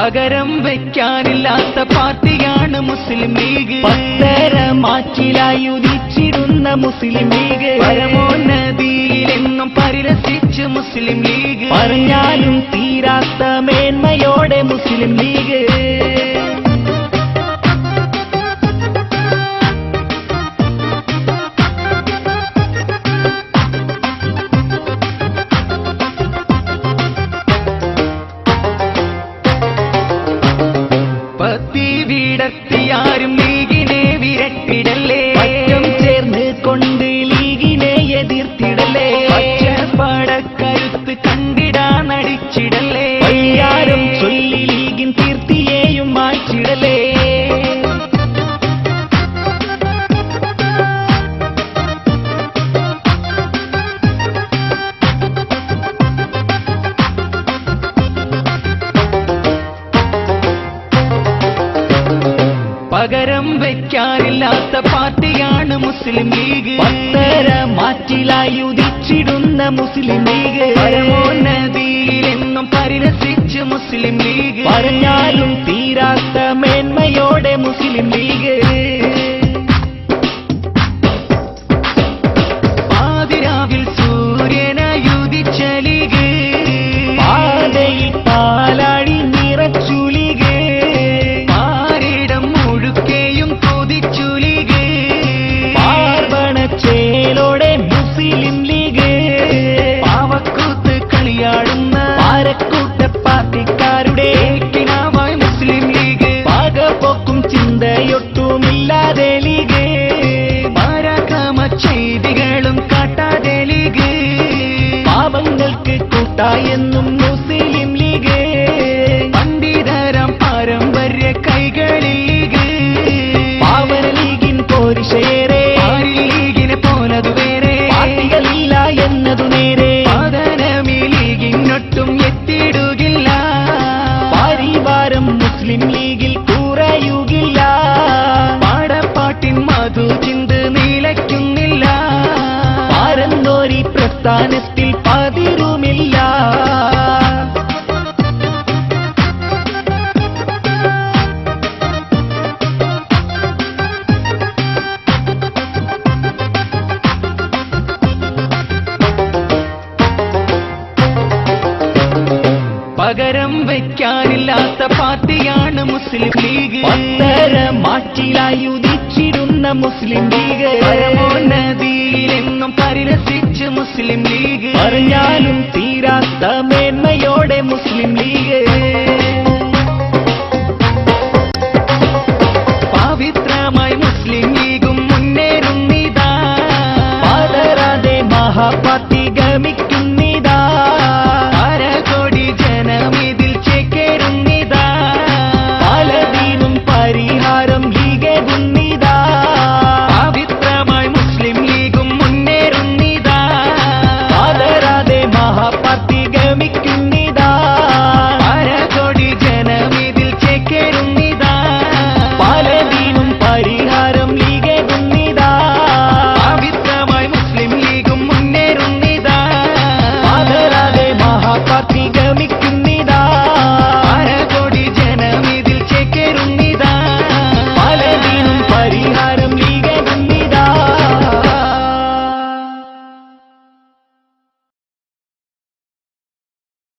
പകരം വെക്കാനില്ലാത്ത പാർട്ടിയാണ് മുസ്ലിം ലീഗ്. പത്തര മാറ്റിലായുദിച്ചിടുന്ന മുസ്ലിം ലീഗ്. പരമോന്നതിയിലെന്നും പരിരസിച്ച് മുസ്ലിം ലീഗ്. പറഞ്ഞാലും തീരാത്ത മേന്മയോടെ മുസ്ലിം ലീഗ്. വിടർത്തിയാരും ലീഗിനെ വിരട്ടിടല്ലേ. പറ്റം ചേർന്ന് കൊണ്ട് ലീഗിനെ എതിർത്തിടല്ലേ. പടക്കരുത്ത് കണ്ടിടാ നടിച്ചിടല്ലേ. വയ്യാരം ചൊല്ലി ലീഗിൻ കീർത്തിയെയും മാറ്റിടല്ലേ. പകരം വെക്കാനില്ലാത്ത പാർട്ടിയാണ് മുസ്ലിം ലീഗ്. പത്തര മാറ്റിലായുദിച്ചിടുന്ന മുസ്ലിം ലീഗ്. പരമോന്നതിയിലെന്നും പരിരസിച്ച് മുസ്ലിം ലീഗ്. പറഞ്ഞാലും തീരാത്ത മേന്മയോടെ മുസ്ലിം ലീഗ്. പാതിരാവിൽ സൂര്യനയുദിച്ച ലീഗ്. പാതയിൽ പാലാടി നിറച്ചു ലീഗ്. ചേലോടെ മുസ്ലിം ലീഗ്. പാവക്കൂത്ത് കളിയാടുന്ന പാരക്കൂട്ട പാർട്ടിക്കാരുടെ കിനാവായി മുസ്ലിം ലീഗ്. പാകപോക്കും ചിന്തയൊട്ടുമില്ലാതെ ലീഗ്. പരാക്രമ ചെയ്തികളും കാട്ടാതെ ലീഗ്. പാവങ്ങൾക്ക് കൂട്ടായെന്നും മുസ്ലിം ലീഗ്. പണ്ഡിതരം പാരമ്പര്യ കൈകളിൽ ലീഗ്. പാവന ലീഗിൻ പോരിശയേറെ പാർട്ടികളില്ല എന്നതു നേരെ. പതനമീ ലീഗിനൊട്ടും എത്തിയിടുകില്ല. പരിവാരം മുസ്ലിം ലീഗിൽ കുറയുകില്ല. പാടപ്പാട്ടിൻ മധു ചിന്ത് നിലയ്ക്കുന്നില്ല. പാരന്തോരി പ്രസ്ഥാനത്തിൽ പതിരുമില്ല. പകരം വെക്കാനില്ലാത്ത പാർട്ടിയാണ് മുസ്ലിം ലീഗ്. പത്തര മാറ്റിലായുദിച്ചിടുന്ന മുസ്ലിം ലീഗ്. പരമോന്നതിയിലെന്നും പരിരസിച്ച് മുസ്ലിം ലീഗ്. പറഞ്ഞാലും തീരാത്ത മേന്മയോടെ മുസ്ലിം ലീഗ്.